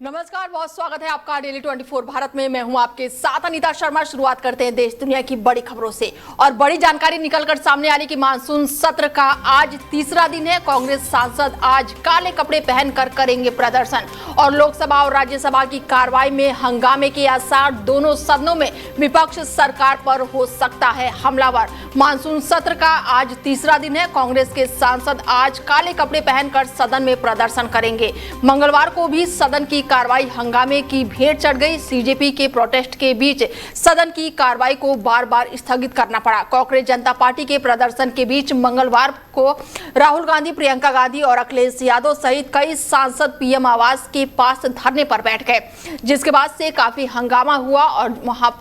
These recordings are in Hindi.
नमस्कार, बहुत स्वागत है आपका डेली 24 भारत में। मैं हूं आपके साथ अनीता शर्मा। शुरुआत करते हैं देश दुनिया की बड़ी खबरों से और बड़ी जानकारी निकलकर सामने आ रही कि मानसून सत्र का आज तीसरा दिन है। कांग्रेस सांसद आज काले कपड़े पहनकर करेंगे प्रदर्शन और लोकसभा और राज्यसभा की कार्रवाई में हंगामे के आसार। दोनों सदनों में विपक्ष सरकार पर हो सकता है हमलावर। मानसून सत्र का आज तीसरा दिन है। कांग्रेस के सांसद आज काले कपड़े पहनकर सदन में प्रदर्शन करेंगे। मंगलवार को भी सदन की कार्रवाई हंगामे की भेंट चढ़ गई। सीजेपी के प्रोटेस्ट के बीच सदन की कार्रवाई को बार बार स्थगित करना पड़ा। कांग्रेस जनता पार्टी के प्रदर्शन के बीच मंगलवार को राहुल गांधी, प्रियंका गांधी और अखिलेश यादव सहित कई सांसद पीएम आवास के पास धरने पर बैठ गए, जिसके बाद से काफी हंगामा हुआ और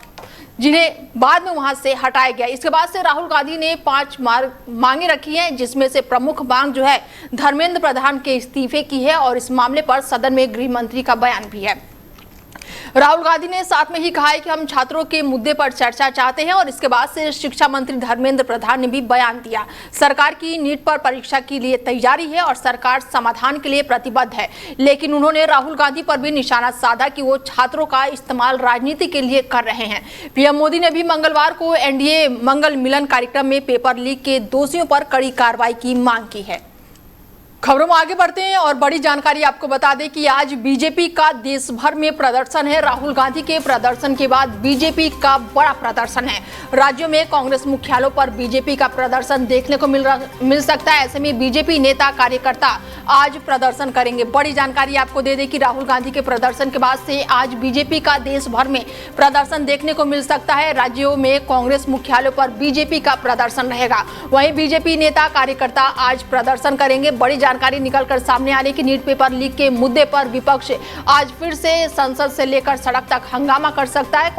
जिन्हें बाद में वहां से हटाया गया। इसके बाद से राहुल गांधी ने 5 मांगे रखी हैं, जिसमें से प्रमुख मांग जो है धर्मेंद्र प्रधान के इस्तीफे की है और इस मामले पर सदन में गृह मंत्री का बयान भी है। राहुल गांधी ने साथ में ही कहा है कि हम छात्रों के मुद्दे पर चर्चा चाहते हैं और इसके बाद से शिक्षा मंत्री धर्मेंद्र प्रधान ने भी बयान दिया। सरकार की नीट पर परीक्षा के लिए तैयारी है और सरकार समाधान के लिए प्रतिबद्ध है, लेकिन उन्होंने राहुल गांधी पर भी निशाना साधा कि वो छात्रों का इस्तेमाल राजनीति के लिए कर रहे हैं। पीएम मोदी ने भी मंगलवार को एनडीए मंगल मिलन कार्यक्रम में पेपर लीक के दोषियों पर कड़ी कार्रवाई की मांग की है। खबरों में आगे बढ़ते हैं और बड़ी जानकारी आपको बता दें कि आज बीजेपी का देश भर में प्रदर्शन है। राहुल गांधी के प्रदर्शन के बाद बीजेपी का बड़ा प्रदर्शन है। राज्यों में कांग्रेस मुख्यालयों पर बीजेपी का प्रदर्शन देखने को मिल सकता है। ऐसे में बीजेपी नेता कार्यकर्ता आज प्रदर्शन करेंगे। बड़ी जानकारी आपको दे दें कि राहुल गांधी के प्रदर्शन के बाद से आज बीजेपी का देश भर में प्रदर्शन देखने को मिल सकता है। राज्यों में कांग्रेस मुख्यालयों पर बीजेपी का प्रदर्शन रहेगा। वहीं बीजेपी नेता कार्यकर्ता आज प्रदर्शन करेंगे। बड़ी जानकारी निकलकर सामने आ रही कि नीट पेपर लीक के मुद्दे पर विपक्ष आज फिर से संसद से लेकर सड़क तक हंगामा कर सकता है।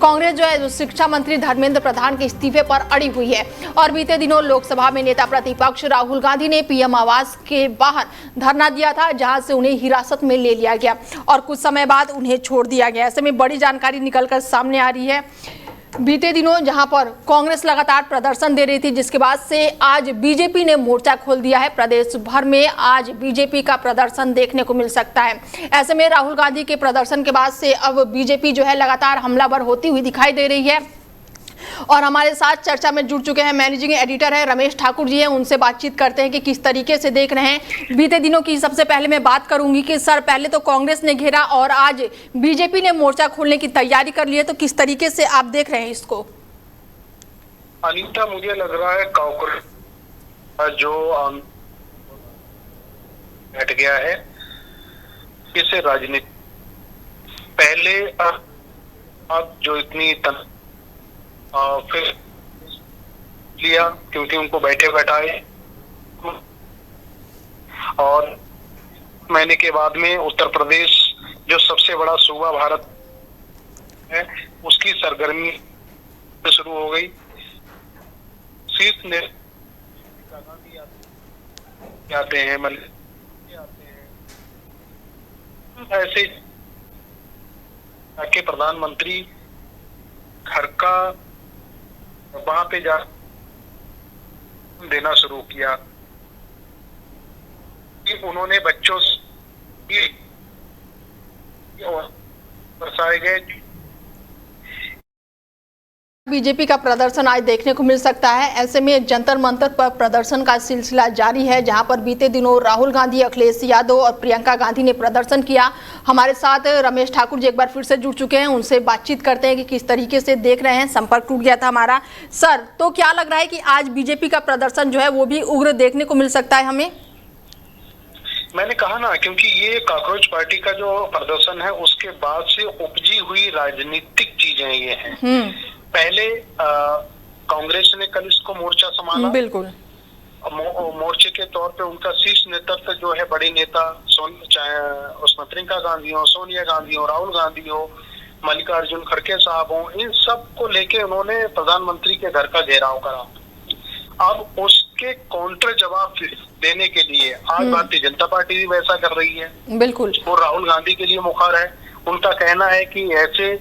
कांग्रेस जो है शिक्षा मंत्री धर्मेंद्र प्रधान के इस्तीफे पर अड़ी हुई है और बीते दिनों लोकसभा में नेता प्रतिपक्ष राहुल गांधी ने पीएम आवास के बाहर धरना दिया था, जहां से उन्हें हिरासत में ले लिया गया और कुछ समय बाद उन्हें छोड़ दिया गया। ऐसे में बड़ी जानकारी निकलकर सामने आ रही है। बीते दिनों जहां पर कांग्रेस लगातार प्रदर्शन दे रही थी, जिसके बाद से आज बीजेपी ने मोर्चा खोल दिया है। प्रदेश भर में आज बीजेपी का प्रदर्शन देखने को मिल सकता है। ऐसे में राहुल गांधी के प्रदर्शन के बाद से अब बीजेपी जो है लगातार हमलावर होती हुई दिखाई दे रही है। और हमारे साथ चर्चा में जुड़ चुके हैं मैनेजिंग एडिटर है रमेश ठाकुर जी हैं, उनसे बातचीत करते हैं कि किस तरीके से देख रहे हैं बीते दिनों की। सबसे पहले मैं बात करूंगी कि सर, पहले तो कांग्रेस ने घेरा और आज बीजेपी ने मोर्चा खोलने की तैयारी कर ली है, तो किस तरीके से आप देख रहे हैं इसको? अनीता, मुझे लग रहा है कांग्रेस जो हट गया है इसे राजनीति पहले अब जो इतनी फिर लिया क्योंकि उनको बैठे बैठाए और महीने के बाद में उत्तर प्रदेश जो सबसे बड़ा सूबा भारत है उसकी सरगर्मी शुरू हो गई। शीर्ष नेता आते हैं ऐसे के प्रधानमंत्री घर का वहां पे जा देना शुरू किया कि उन्होंने बच्चों से बरसाए गए। बीजेपी का प्रदर्शन आज देखने को मिल सकता है। ऐसे में जंतर मंतर पर प्रदर्शन का सिलसिला जारी है, जहां पर बीते दिनों राहुल गांधी, अखिलेश यादव और प्रियंका गांधी ने प्रदर्शन किया। हमारे साथ रमेश ठाकुर जी एक बार फिर से जुड़ चुके हैं, उनसे बातचीत करते हैं कि किस तरीके से देख रहे हैं। संपर्क टूट गया था हमारा। सर, तो क्या लग रहा है कि आज बीजेपी का प्रदर्शन जो है वो भी उग्र देखने को मिल सकता है हमें? मैंने कहा ना, क्योंकि ये कॉकरोच पार्टी का जो प्रदर्शन है उसके बाद से उपजी हुई राजनीतिक चीजें ये हैं। पहले कांग्रेस ने कल इसको मोर्चा संभाला। बिल्कुल। मोर्चे के तौर पे उनका शीर्ष नेतृत्व जो है बड़ी नेता चाहे उसमें प्रियंका गांधी हो, सोनिया गांधी हो, राहुल गांधी हो, मल्लिकार्जुन खड़गे साहब हो, इन सब को लेके उन्होंने प्रधानमंत्री के घर का घेराव करा। अब उसके काउंटर जवाब देने के लिए आज भारतीय जनता पार्टी भी वैसा कर रही है। बिल्कुल। और राहुल गांधी के लिए मुखार है। उनका कहना है कि ऐसे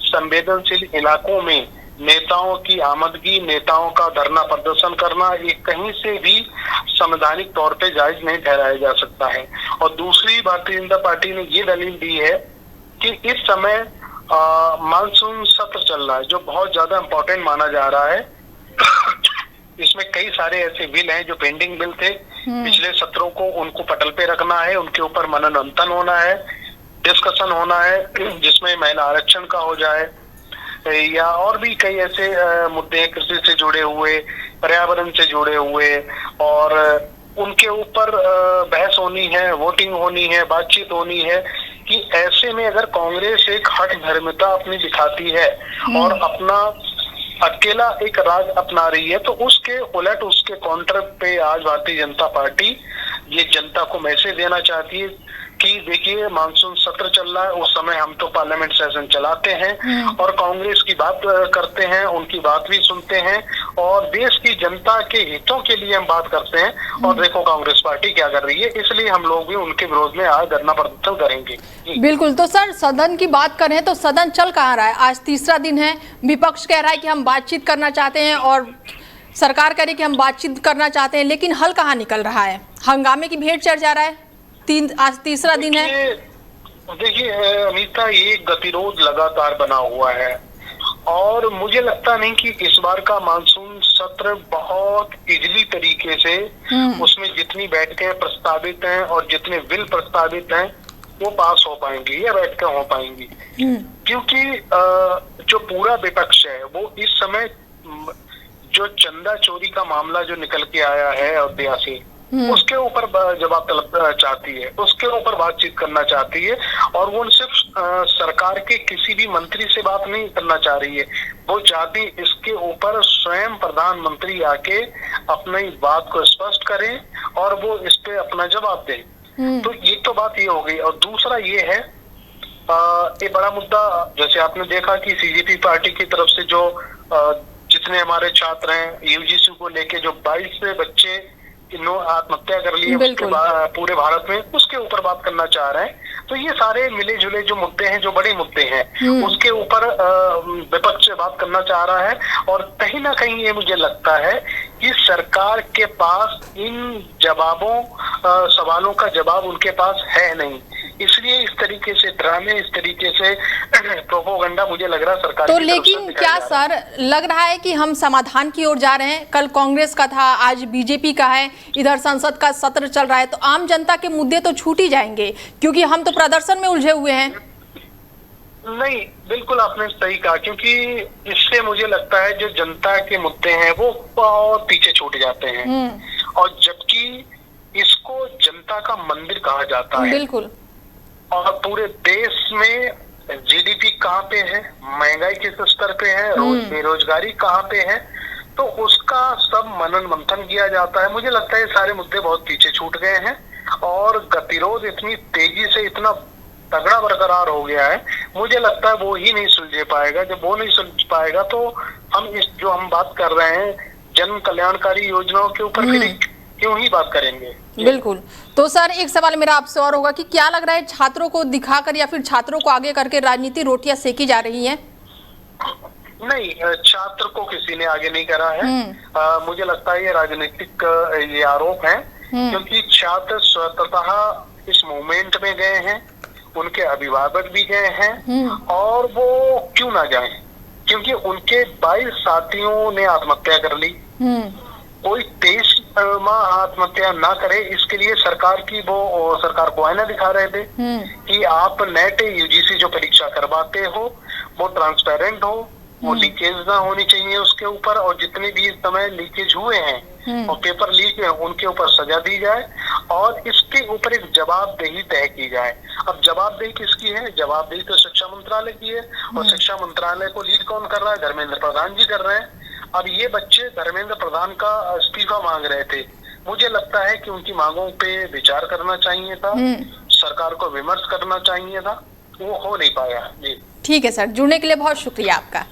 संवेदनशील इलाकों में नेताओं की आमदगी, नेताओं का धरना प्रदर्शन करना, ये कहीं से भी संवैधानिक तौर पे जायज नहीं ठहराया जा सकता है। और दूसरी, भारतीय जनता पार्टी ने ये दलील दी है कि इस समय मानसून सत्र चल रहा है, जो बहुत ज्यादा इम्पोर्टेंट माना जा रहा है। इसमें कई सारे ऐसे बिल हैं जो पेंडिंग बिल थे पिछले सत्रों को, उनको पटल पे रखना है, उनके ऊपर मनन मंथन होना है, डिस्कशन होना है, जिसमें महिला आरक्षण का हो जाए या और भी कई ऐसे मुद्दे हैं कृषि से जुड़े हुए, पर्यावरण से जुड़े हुए, और उनके ऊपर बहस होनी है, वोटिंग होनी है, बातचीत होनी है। कि ऐसे में अगर कांग्रेस एक हठ धर्मिता अपनी दिखाती है और अपना अकेला एक राज अपना रही है, तो उसके उलट, उसके काउंटर पे आज भारतीय जनता पार्टी ये जनता को मैसेज देना चाहती है कि देखिए मानसून सत्र चल रहा है, उस समय हम तो पार्लियामेंट सेशन चलाते हैं और कांग्रेस की बात करते हैं, उनकी बात भी सुनते हैं और देश की जनता के हितों के लिए हम बात करते हैं। और देखो कांग्रेस पार्टी क्या कर रही है, इसलिए हम लोग भी उनके विरोध में आज धरना प्रदर्शन करेंगे। बिल्कुल। तो सर, सदन की बात करें तो सदन चल कहाँ रहा है? आज तीसरा दिन है, विपक्ष कह रहा है कि हम बातचीत करना चाहते हैं और सरकार कह रही है कि हम बातचीत करना चाहते हैं, लेकिन हल कहाँ निकल रहा है? हंगामे की भेंट चढ़ जा रहा है। आज तीसरा दिन है। देखिए अनीता, ये गतिरोध लगातार बना हुआ है और मुझे लगता नहीं कि इस बार का मानसून सत्र बहुत इजली तरीके से उसमें जितनी बैठकें प्रस्तावित हैं और जितने बिल प्रस्तावित हैं वो पास हो पाएंगी या बैठकें हो पाएंगी, क्योंकि जो पूरा विपक्ष है वो इस समय जो चंदा चोरी का मामला जो निकल के आया है अयोध्या से, उसके ऊपर जवाब तलब चाहती है, उसके ऊपर बातचीत करना चाहती है। और वो सिर्फ सरकार के किसी भी मंत्री से बात नहीं करना चाह रही है, वो चाहती इसके ऊपर स्वयं प्रधानमंत्री आके अपनी बात को स्पष्ट करें और वो इस पे अपना जवाब दें। तो ये तो बात ये हो गई। और दूसरा ये है, ये बड़ा मुद्दा, जैसे आपने देखा कि सीजेपी पार्टी की तरफ से जो जितने हमारे छात्र हैं यूजीसी को लेके जो 22 से बच्चे आत्महत्या कर लिए पूरे भारत में, उसके ऊपर बात करना चाह रहे हैं। तो ये सारे मिले जुले जो मुद्दे हैं, जो बड़े मुद्दे हैं, उसके ऊपर विपक्ष से बात करना चाह रहा है। और कहीं ना कहीं ये मुझे लगता है कि सरकार के पास इन सवालों का जवाब उनके पास है नहीं, इसलिए इस तरीके से ड्रामे, इस तरीके से प्रोपोगंडा मुझे लग रहा है सरकार। तो लेकिन क्या सर लग रहा है कि हम समाधान की ओर जा रहे हैं? कल कांग्रेस का था, आज बीजेपी का है, इधर संसद का सत्र चल रहा है, तो आम जनता के मुद्दे तो छूट ही जाएंगे, क्योंकि हम तो प्रदर्शन में उलझे हुए हैं। नहीं, बिल्कुल आपने सही कहा, क्योंकि इससे मुझे लगता है जो जनता के मुद्दे हैं वो बहुत पीछे छूट जाते हैं, और जबकि इसको जनता का मंदिर कहा जाता है। बिल्कुल। और पूरे देश में जीडीपी कहाँ पे है, महंगाई किस स्तर पे है, बेरोजगारी कहाँ पे है, तो उसका सब मनन मंथन किया जाता है। मुझे लगता है सारे मुद्दे बहुत पीछे छूट गए हैं और गतिरोध इतनी तेजी से इतना तगड़ा बरकरार हो गया है, मुझे लगता है वो ही नहीं सुलझे पाएगा। जब वो नहीं सुलझ पाएगा तो हम जो हम बात कर रहे हैं जन कल्याणकारी योजनाओं के ऊपर फिर क्यों ही बात करेंगे। बिल्कुल। तो सर एक सवाल मेरा आपसे और होगा कि क्या लग रहा है, छात्रों को दिखाकर या फिर छात्रों को आगे करके राजनीति रोटियां सेकी जा रही हैं? नहीं, छात्र को किसी ने आगे नहीं करा है। मुझे लगता है ये राजनीतिक ये आरोप है, क्योंकि छात्र स्वतः इस मूवमेंट में गए हैं, उनके अभिभावक भी गए हैं, और वो क्यों ना जाएं, क्योंकि उनके 22 साथियों ने आत्महत्या कर ली। कोई 23 माह आत्महत्या ना करे, इसके लिए सरकार को आईना दिखा रहे थे कि आप नेट यूजीसी जो परीक्षा करवाते हो वो ट्रांसपेरेंट हो, वो लीकेज ना होनी चाहिए उसके ऊपर, और जितने भी इस समय लीकेज हुए हैं और पेपर लीक है उनके ऊपर सजा दी जाए और इसके ऊपर एक जवाबदेही तय की जाए। अब जवाबदेही किसकी है? जवाबदेही तो शिक्षा मंत्रालय की है, और शिक्षा मंत्रालय को लीड कौन कर रहा है? धर्मेंद्र प्रधान जी कर रहे हैं। अब ये बच्चे धर्मेंद्र प्रधान का इस्तीफा मांग रहे थे, मुझे लगता है कि उनकी मांगों पे विचार करना चाहिए था, सरकार को विमर्श करना चाहिए था, वो हो नहीं पाया। जी ठीक है सर, जुड़ने के लिए बहुत शुक्रिया आपका।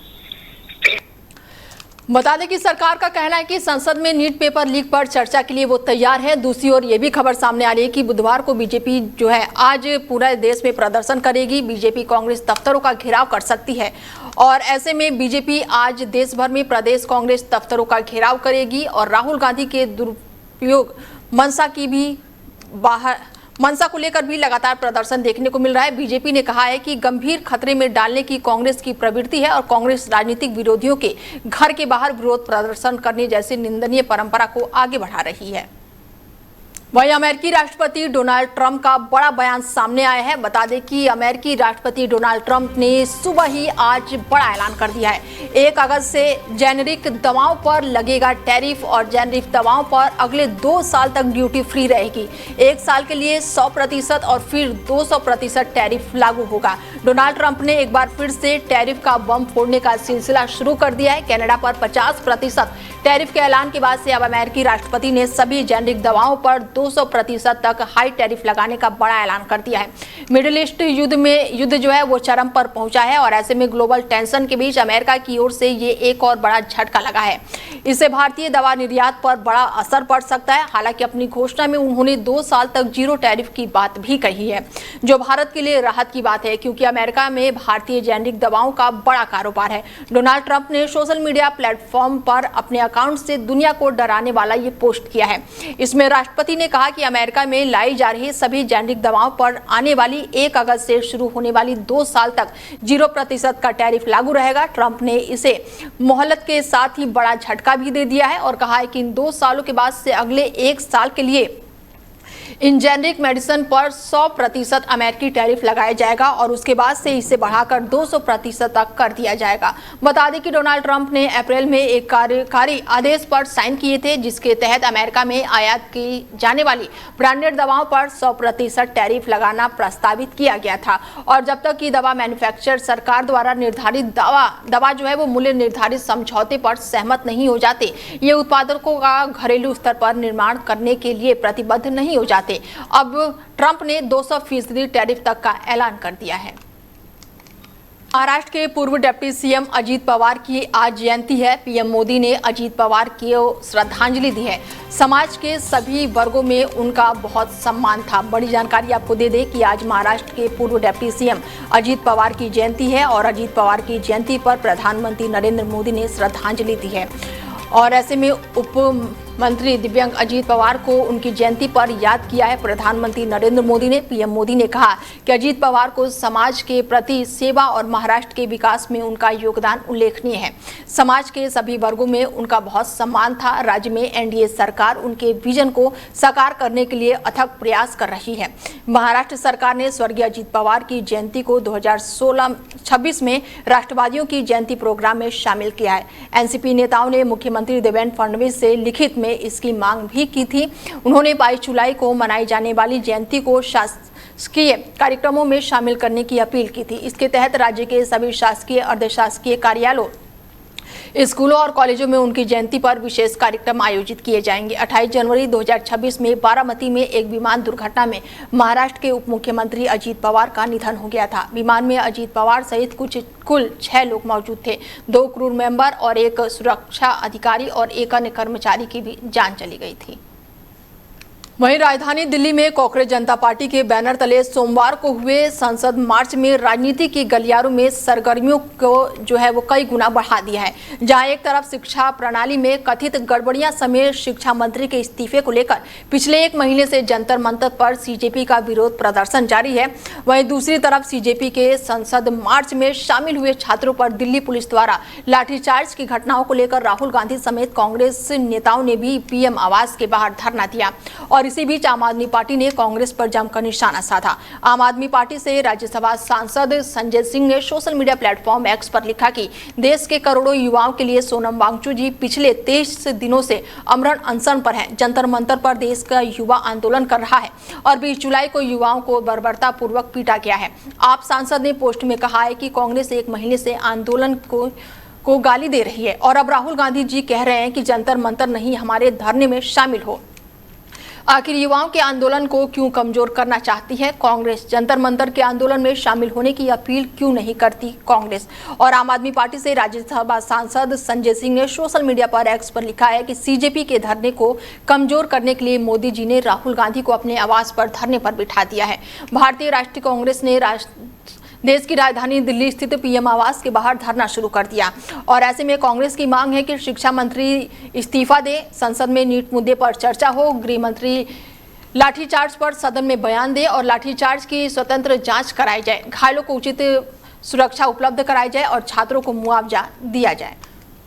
बता दें कि सरकार का कहना है कि संसद में नीट पेपर लीक पर चर्चा के लिए वो तैयार है। दूसरी ओर ये भी खबर सामने आ रही है कि बुधवार को बीजेपी जो है आज पूरे देश में प्रदर्शन करेगी। बीजेपी कांग्रेस दफ्तरों का घेराव कर सकती है और ऐसे में बीजेपी आज देश भर में प्रदेश कांग्रेस दफ्तरों का घेराव करेगी और राहुल गांधी के दुरुपयोग मंशा को लेकर भी लगातार प्रदर्शन देखने को मिल रहा है। बीजेपी ने कहा है कि गंभीर खतरे में डालने की कांग्रेस की प्रवृत्ति है और कांग्रेस राजनीतिक विरोधियों के घर के बाहर विरोध प्रदर्शन करने जैसी निंदनीय परंपरा को आगे बढ़ा रही है। वहीं अमेरिकी राष्ट्रपति डोनाल्ड ट्रंप का बड़ा बयान सामने आया है। बता दें कि अमेरिकी राष्ट्रपति डोनाल्ड ट्रंप ने सुबह ही आज बड़ा ऐलान कर दिया है। 1 अगस्त से जेनेरिक दवाओं पर लगेगा टैरिफ और जेनेरिक दवाओं पर अगले 2 साल तक ड्यूटी फ्री रहेगी। 1 साल के लिए 100% और फिर 200% टैरिफ लागू होगा। डोनाल्ड ट्रंप ने एक बार फिर से टैरिफ का बम फोड़ने का सिलसिला शुरू कर दिया है। कनाडा पर 50% टैरिफ के ऐलान के बाद से अब अमेरिकी राष्ट्रपति ने सभी जेनेरिक दवाओं पर 200% तक हाई टैरिफ लगाने का बड़ा ऐलान कर दिया है। मिडिल ईस्ट युद्ध जो है वो चरम पर पहुंचा है और ऐसे में ग्लोबल टेंशन के बीच अमेरिका की ओर से ये एक और बड़ा झटका लगा है। इससे भारतीय दवा निर्यात पर बड़ा असर पड़ सकता है। हालांकि अपनी घोषणा में उन्होंने 2 साल तक जीरो टैरिफ की बात भी कही है, जो भारत के लिए राहत की बात है क्योंकि अमेरिका में भारतीय जेनेरिक दवाओं का बड़ा कारोबार है। डोनाल्ड ट्रंप ने सोशल मीडिया प्लेटफॉर्म पर अपने अकाउंट से दुनिया को डराने वाला ये पोस्ट किया है। इसमें राष्ट्रपति ने कहा कि अमेरिका में लाई जा रही सभी जेनेरिक दवाओं पर आने वाली 1 अगस्त से शुरू होने वाली 2 साल तक 0% का टैरिफ लागू रहेगा। ट्रंप ने इसे मोहलत के साथ ही बड़ा झटका भी दे दिया है और कहा है कि इन 2 सालों के बाद से अगले 1 साल के लिए इन जेनेरिक मेडिसिन पर 100% अमेरिकी टैरिफ लगाया जाएगा और उसके बाद से इसे बढ़ाकर 200% तक कर दिया जाएगा। बता दें कि डोनाल्ड ट्रंप ने अप्रैल में एक कार्यकारी आदेश पर साइन किए थे जिसके तहत अमेरिका में आयात की जाने वाली ब्रांडेड दवाओं पर 100% टैरिफ लगाना प्रस्तावित किया गया था और जब तक कि दवा मैन्युफैक्चरर सरकार द्वारा निर्धारित दवा जो है वो मूल्य निर्धारित समझौते पर सहमत नहीं हो जाते, ये उत्पादकों का घरेलू स्तर पर निर्माण करने के लिए प्रतिबद्ध नहीं हो जाते। अब ट्रंप ने 200% टैरिफ तक का ऐलान कर दिया है। महाराष्ट्र के पूर्व डिप्टी सीएम अजीत पवार की आज जयंती है। पीएम मोदी ने अजीत पवार को श्रद्धांजलि दी है। समाज के सभी वर्गों में उनका बहुत सम्मान था। बड़ी जानकारी आपको दे दें कि आज महाराष्ट्र के पूर्व डिप्टी सीएम अजीत पवार की जयंती है और अजीत पवार की जयंती पर प्रधानमंत्री नरेंद्र मोदी ने श्रद्धांजलि दी है और ऐसे में उप मंत्री दिव्यांग अजीत पवार को उनकी जयंती पर याद किया है प्रधानमंत्री नरेंद्र मोदी ने। पीएम मोदी ने कहा कि अजीत पवार को समाज के प्रति सेवा और महाराष्ट्र के विकास में उनका योगदान उल्लेखनीय है। समाज के सभी वर्गों में उनका बहुत सम्मान था। राज्य में एनडीए सरकार उनके विजन को साकार करने के लिए अथक प्रयास कर रही है। महाराष्ट्र सरकार ने स्वर्गीय अजीत पवार की जयंती को 2026 में राष्ट्रवादियों की जयंती प्रोग्राम में शामिल किया है। एनसीपी नेताओं ने मुख्यमंत्री देवेंद्र फडणवीस से लिखित में इसकी मांग भी की थी। उन्होंने 22 जुलाई को मनाई जाने वाली जयंती को शासकीय कार्यक्रमों में शामिल करने की अपील की थी। इसके तहत राज्य के सभी शासकीय अर्धशासकीय कार्यालयों, स्कूलों और कॉलेजों में उनकी जयंती पर विशेष कार्यक्रम आयोजित किए जाएंगे। 28 जनवरी 2026 में बारामती में एक विमान दुर्घटना में महाराष्ट्र के उप मुख्यमंत्री अजीत पवार का निधन हो गया था। विमान में अजीत पवार सहित कुल 6 लोग मौजूद थे। 2 क्रू मेंबर और एक सुरक्षा अधिकारी और एक अन्य कर्मचारी की भी जान चली गई थी। वहीं राजधानी दिल्ली में कांग्रेस जनता पार्टी के बैनर तले सोमवार को हुए संसद मार्च में राजनीति के गलियारों में सरगर्मियों को जो है वो कई गुना बढ़ा दिया है। जहां एक तरफ शिक्षा प्रणाली में कथित गड़बड़ियां समेत शिक्षा मंत्री के इस्तीफे को लेकर पिछले 1 महीने से जंतर मंतर पर सीजेपी का विरोध प्रदर्शन जारी है, वहीं दूसरी तरफ सीजेपी के संसद मार्च में शामिल हुए छात्रों पर दिल्ली पुलिस द्वारा लाठीचार्ज की घटनाओं को लेकर राहुल गांधी समेत कांग्रेस नेताओं ने भी पीएम आवास के बाहर धरना दिया और इसी बीच आम आदमी पार्टी ने कांग्रेस पर जमकर निशाना साधा। आम आदमी पार्टी से राज्यसभा सांसद संजय सिंह ने सोशल मीडिया प्लेटफॉर्म एक्स पर लिखा कि देश के करोड़ों युवाओं के लिए सोनम वांगचुक जी पिछले 23 दिनों से अमरण अनशन पर हैं। जंतर मंतर पर देश का युवा आंदोलन कर रहा है और 20 जुलाई को युवाओं को बर्बरतापूर्वक पीटा गया है। आप सांसद ने पोस्ट में कहा है कि कांग्रेस 1 महीने से आंदोलन को गाली दे रही है और अब राहुल गांधी जी कह रहे हैं कि जंतर मंतर नहीं, हमारे धरने में शामिल हो। आखिर युवाओं के आंदोलन को क्यों कमजोर करना चाहती है कांग्रेस? जंतर मंतर के आंदोलन में शामिल होने की अपील क्यों नहीं करती कांग्रेस? और आम आदमी पार्टी से राज्यसभा सांसद संजय सिंह ने सोशल मीडिया पर एक्स पर लिखा है कि सीजेपी के धरने को कमजोर करने के लिए मोदी जी ने राहुल गांधी को अपने आवास पर धरने पर बिठा दिया है। भारतीय राष्ट्रीय कांग्रेस ने देश की राजधानी दिल्ली स्थित पीएम आवास के बाहर धरना शुरू कर दिया और ऐसे में कांग्रेस की मांग है कि शिक्षा मंत्री इस्तीफा दे, संसद में नीट मुद्दे पर चर्चा हो, गृह मंत्री लाठीचार्ज पर सदन में बयान दे और लाठीचार्ज की स्वतंत्र जांच कराई जाए, घायलों को उचित सुरक्षा उपलब्ध कराई जाए और छात्रों को मुआवजा दिया जाए।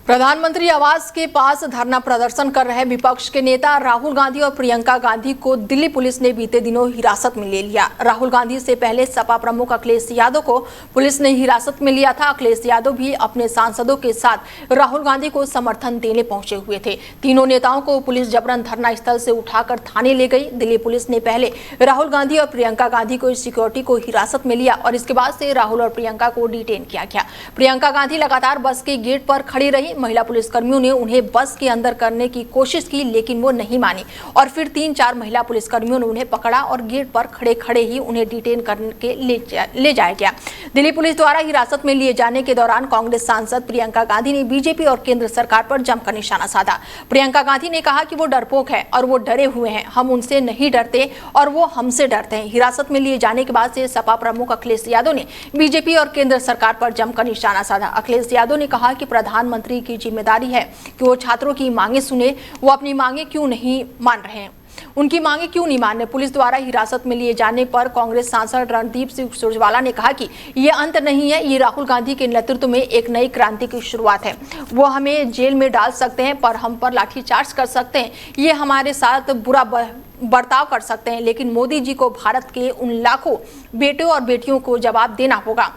प्रधानमंत्री आवास के पास धरना प्रदर्शन कर रहे विपक्ष के नेता राहुल गांधी और प्रियंका गांधी को दिल्ली पुलिस ने बीते दिनों हिरासत में ले लिया। राहुल गांधी से पहले सपा प्रमुख अखिलेश यादव को पुलिस ने हिरासत में लिया था। अखिलेश यादव भी अपने सांसदों के साथ राहुल गांधी को समर्थन देने पहुंचे हुए थे। तीनों नेताओं को पुलिस जबरन धरना स्थल से उठाकर थाने ले गई। दिल्ली पुलिस ने पहले राहुल गांधी और प्रियंका गांधी को सिक्योरिटी को हिरासत में लिया और इसके बाद से राहुल और प्रियंका को डिटेन किया गया। प्रियंका गांधी लगातार बस के गेट पर खड़ी रही। महिला पुलिसकर्मियों ने उन्हें बस के अंदर करने की कोशिश की लेकिन वो नहीं मानी और फिर 3-4 महिला पुलिसकर्मियों ने उन्हें पकड़ा और गेट पर खड़े खड़े ही उन्हें डिटेन करके ले जाया गया। दिल्ली पुलिस द्वारा हिरासत में लिए जाने के दौरान कांग्रेस सांसद प्रियंका गांधी ने बीजेपी और केंद्र सरकार पर जमकर निशाना साधा। प्रियंका गांधी ने कहा कि वो डरपोक है और वो डरे हुए हैं, हम उनसे नहीं डरते और वो हमसे डरते हैं। हिरासत में लिए जाने के बाद से सपा प्रमुख अखिलेश यादव ने बीजेपी और केंद्र सरकार पर जमकर निशाना साधा। अखिलेश यादव ने कहा कि प्रधानमंत्री की जिम्मेदारी है कि वो छात्रों की मांगे सुने, वो अपनी मांगे क्यों नहीं मान रहे हैं, उनकी मांगे क्यों नहीं मान रहे। पुलिस द्वारा हिरासत में लिए जाने पर कांग्रेस सांसद रणदीप सिंह सुरजेवाला ने कहा कि ये अंत नहीं है, ये राहुल गांधी के नेतृत्व में एक नई क्रांति की शुरुआत है। वो हमें जेल में डाल सकते हैं पर हम पर लाठीचार्ज कर सकते हैं, ये हमारे साथ बुरा बर्ताव कर सकते हैं, लेकिन मोदी जी को भारत के उन लाखों बेटों और बेटियों को जवाब देना होगा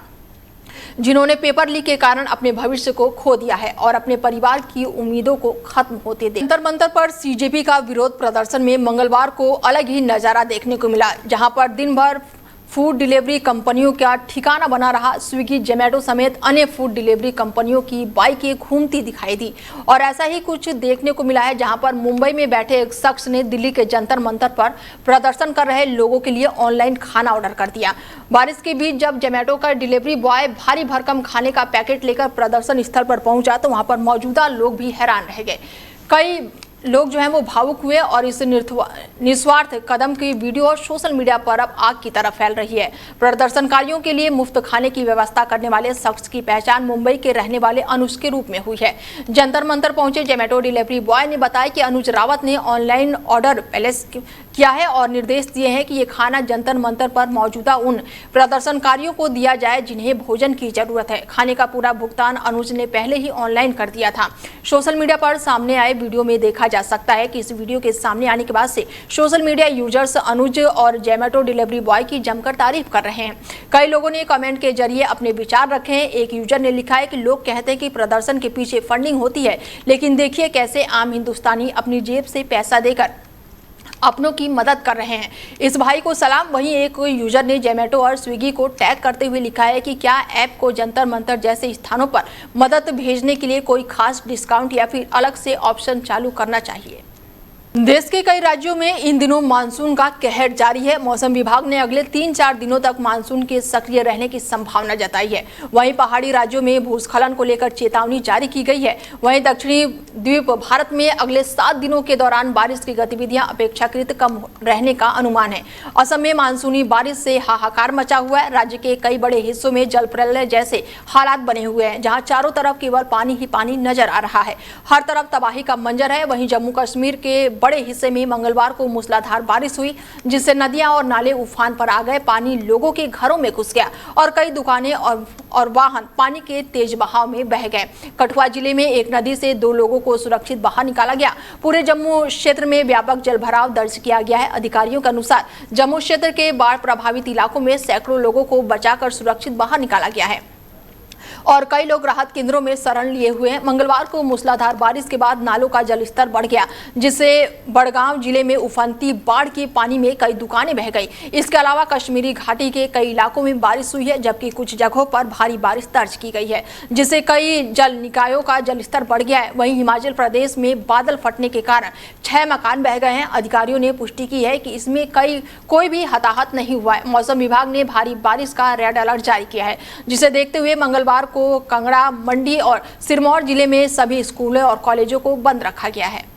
जिन्होंने पेपर लीक के कारण अपने भविष्य को खो दिया है और अपने परिवार की उम्मीदों को खत्म होते देख। जंतर मंतर पर सीजेपी का विरोध प्रदर्शन में मंगलवार को अलग ही नजारा देखने को मिला, जहां पर दिन भर फूड डिलीवरी कंपनियों का ठिकाना बना रहा। स्विगी, जोमैटो समेत अन्य फूड डिलीवरी कंपनियों की बाइकें घूमती दिखाई दी और ऐसा ही कुछ देखने को मिला है जहां पर मुंबई में बैठे एक शख्स ने दिल्ली के जंतर मंतर पर प्रदर्शन कर रहे लोगों के लिए ऑनलाइन खाना ऑर्डर कर दिया। बारिश के बीच जब जोमैटो का डिलीवरी बॉय भारी भरकम खाने का पैकेट लेकर प्रदर्शन स्थल पर पहुंचा तो वहां पर मौजूदा लोग भी हैरान रह गए। कई लोग जो हैं वो भावुक हुए और इस निस्वार्थ कदम की वीडियो सोशल मीडिया पर अब आग की तरह फैल रही है। प्रदर्शनकारियों के लिए मुफ्त खाने की व्यवस्था करने वाले शख्स की पहचान मुंबई के रहने वाले अनुज के रूप में हुई है। जंतर मंतर पहुंचे जोमैटो डिलीवरी बॉय ने बताया कि अनुज रावत ने ऑनलाइन ऑर्डर प्लेस किया है और निर्देश दिए हैं कि ये खाना जंतर मंतर पर मौजूदा उन प्रदर्शनकारियों को दिया जाए जिन्हें भोजन की जरूरत है। खाने का पूरा भुगतान अनुज ने पहले ही ऑनलाइन कर दिया था। सोशल मीडिया पर सामने आए वीडियो में देखा जा सकता है कि इस वीडियो के सामने आने के बाद से सोशल मीडिया यूजर्स अनुज और जोमैटो डिलीवरी बॉय की जमकर तारीफ कर रहे हैं। कई लोगों ने कमेंट के जरिए अपने विचार रखे हैं। एक यूजर ने लिखा है कि लोग कहते हैं कि प्रदर्शन के पीछे फंडिंग होती है, लेकिन देखिए कैसे आम हिंदुस्तानी अपनी जेब से पैसा देकर अपनों की मदद कर रहे हैं। इस भाई को सलाम। वहीं एक यूजर ने जोमैटो और स्विगी को टैग करते हुए लिखा है कि क्या ऐप को जंतर मंतर जैसे स्थानों पर मदद भेजने के लिए कोई खास डिस्काउंट या फिर अलग से ऑप्शन चालू करना चाहिए। देश के कई राज्यों में इन दिनों मानसून का कहर जारी है। मौसम विभाग ने अगले 3-4 दिनों तक मानसून के सक्रिय रहने की संभावना जताई है। वहीं पहाड़ी राज्यों में भूस्खलन को लेकर चेतावनी जारी की गई है। वहीं दक्षिणी द्वीप भारत में अगले 7 दिनों के दौरान बारिश की गतिविधियां अपेक्षाकृत कम रहने का अनुमान है। असम में मानसूनी बारिश से हाहाकार मचा हुआ है। राज्य के कई बड़े हिस्सों में जल प्रलय जैसे हालात बने हुए हैं, जहाँ चारों तरफ केवल पानी ही पानी नजर आ रहा है। हर तरफ तबाही का मंजर है। वहीं जम्मू कश्मीर के बड़े हिस्से में मंगलवार को मूसलाधार बारिश हुई, जिससे नदियां और नाले उफान पर आ गए। पानी लोगों के घरों में घुस गया और कई दुकानें और वाहन पानी के तेज बहाव में बह गए। कठुआ जिले में एक नदी से 2 लोगों को सुरक्षित बाहर निकाला गया। पूरे जम्मू क्षेत्र में व्यापक जलभराव दर्ज किया गया है। अधिकारियों के अनुसार जम्मू क्षेत्र के बाढ़ प्रभावित इलाकों में सैकड़ों लोगों को बचाकर सुरक्षित बाहर निकाला गया है। और कई लोग राहत केंद्रों में शरण लिए हुए हैं। मंगलवार को मूसलाधार बारिश के बाद नालों का जलस्तर बढ़ गया, जिससे बड़गांव जिले में उफनती बाढ़ के पानी में कई दुकानें बह गई। इसके अलावा कश्मीरी घाटी के कई इलाकों में बारिश हुई है, जबकि कुछ जगहों पर भारी बारिश दर्ज की गई है, जिससे कई जल निकायों का जलस्तर बढ़ गया है। वहीं हिमाचल प्रदेश में बादल फटने के कारण 6 मकान बह गए हैं। अधिकारियों ने पुष्टि की है कि इसमें कोई भी हताहत नहीं हुआ है। मौसम विभाग ने भारी बारिश का रेड अलर्ट जारी किया है, जिसे देखते हुए मंगलवार को कांगड़ा, मंडी और सिरमौर जिले में सभी स्कूलों और कॉलेजों को बंद रखा गया है।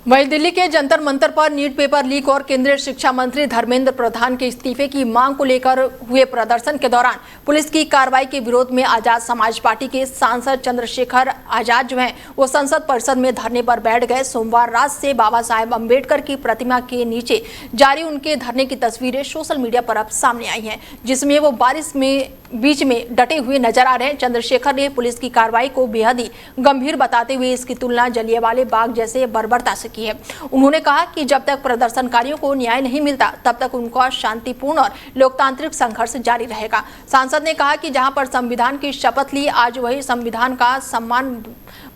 वहीं दिल्ली के जंतर मंतर पर नीट पेपर लीक और केंद्रीय शिक्षा मंत्री धर्मेंद्र प्रधान के इस्तीफे की मांग को लेकर हुए प्रदर्शन के दौरान पुलिस की कार्रवाई के विरोध में आजाद समाज पार्टी के सांसद चंद्रशेखर आजाद जो हैं वो संसद परिसर में धरने पर बैठ गए। सोमवार रात से बाबा साहेब अम्बेडकर की प्रतिमा के नीचे जारी उनके धरने की तस्वीरें सोशल मीडिया पर अब सामने आई हैं, जिसमें वो बारिश में बीच में डटे हुए नजर आ रहे हैं। चंद्रशेखर ने पुलिस की कार्रवाई को बेहद ही गंभीर बताते हुए इसकी तुलना जलियांवाला बाग जैसे बर्बरता से की है। उन्होंने कहा कि जब तक प्रदर्शनकारियों को न्याय नहीं मिलता तब तक उनका शांतिपूर्ण और लोकतांत्रिक संघर्ष जारी रहेगा। सांसद ने कहा कि जहां पर संविधान की शपथ ली, आज वही संविधान का सम्मान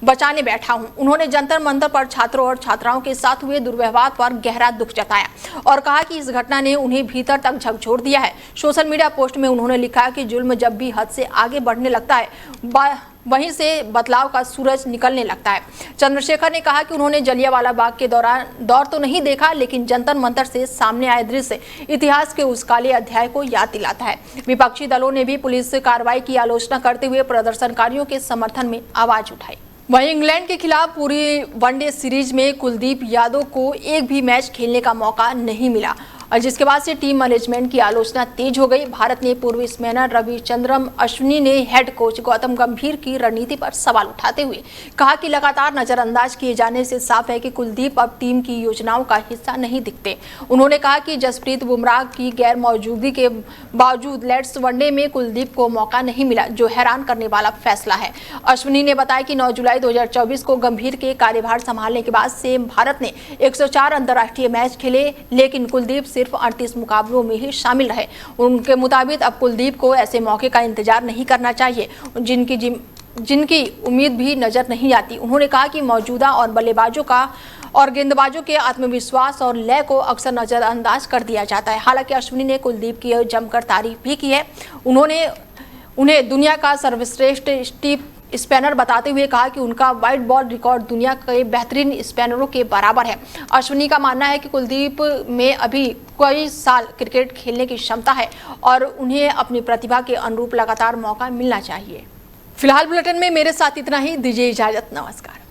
बचाने बैठा हूं। उन्होंने जंतर मंतर पर छात्रों और छात्राओं के साथ हुए दुर्व्यवहार पर गहरा दुख जताया और कहा कि इस घटना ने उन्हें भीतर तक झकझोर दिया है। सोशल मीडिया पोस्ट में उन्होंने लिखा कि जुल्म जब भी हद से आगे बढ़ने लगता है वहीं से बदलाव का सूरज निकलने लगता है। चंद्रशेखर ने कहा कि उन्होंने जलियांवाला बाग के दौर तो नहीं देखा, लेकिन जंतर मंतर से सामने आए दृश्य इतिहास के उस काले अध्याय को याद दिलाता है। विपक्षी दलों ने भी पुलिस कार्रवाई की आलोचना करते हुए प्रदर्शनकारियों के समर्थन में आवाज उठाई। वहीं इंग्लैंड के खिलाफ पूरी वनडे सीरीज में कुलदीप यादव को एक भी मैच खेलने का मौका नहीं मिला और जिसके बाद से टीम मैनेजमेंट की आलोचना तेज हो गई। भारत ने पूर्व स्पिनर रविचंद्रन अश्विनी ने हेड कोच गौतम गंभीर की रणनीति पर सवाल उठाते हुए कहा कि लगातार नजरअंदाज किए जाने से साफ है कि कुलदीप अब टीम की योजनाओं का हिस्सा नहीं दिखते। उन्होंने कहा कि जसप्रीत बुमराह की गैर मौजूदगी के बावजूद लॉर्ड्स वनडे में कुलदीप को मौका नहीं मिला, जो हैरान करने वाला फैसला है। अश्विनी ने बताया कि 9 जुलाई 2024 को गंभीर के कार्यभार संभालने के बाद से भारत ने 104 अंतर्राष्ट्रीय मैच खेले, लेकिन कुलदीप सिर्फ 38 मुकाबलों में ही शामिल रहे। उनके मुताबिक अब कुलदीप को ऐसे मौके का इंतजार नहीं करना चाहिए जिनकी उम्मीद भी नजर नहीं आती। उन्होंने कहा कि मौजूदा और बल्लेबाजों का और गेंदबाजों के आत्मविश्वास और लय को अक्सर नजरअंदाज कर दिया जाता है। हालांकि अश्विनी ने कुलदीप की जमकर तारीफ भी की है। उन्होंने उन्हें दुनिया का सर्वश्रेष्ठ स्पिनर बताते हुए कहा कि उनका वाइड बॉल रिकॉर्ड दुनिया के बेहतरीन स्पिनरों के बराबर है। अश्विनी का मानना है कि कुलदीप में अभी कई साल क्रिकेट खेलने की क्षमता है और उन्हें अपनी प्रतिभा के अनुरूप लगातार मौका मिलना चाहिए। फिलहाल बुलेटिन में मेरे साथ इतना ही। दीजिए इजाजत, नमस्कार।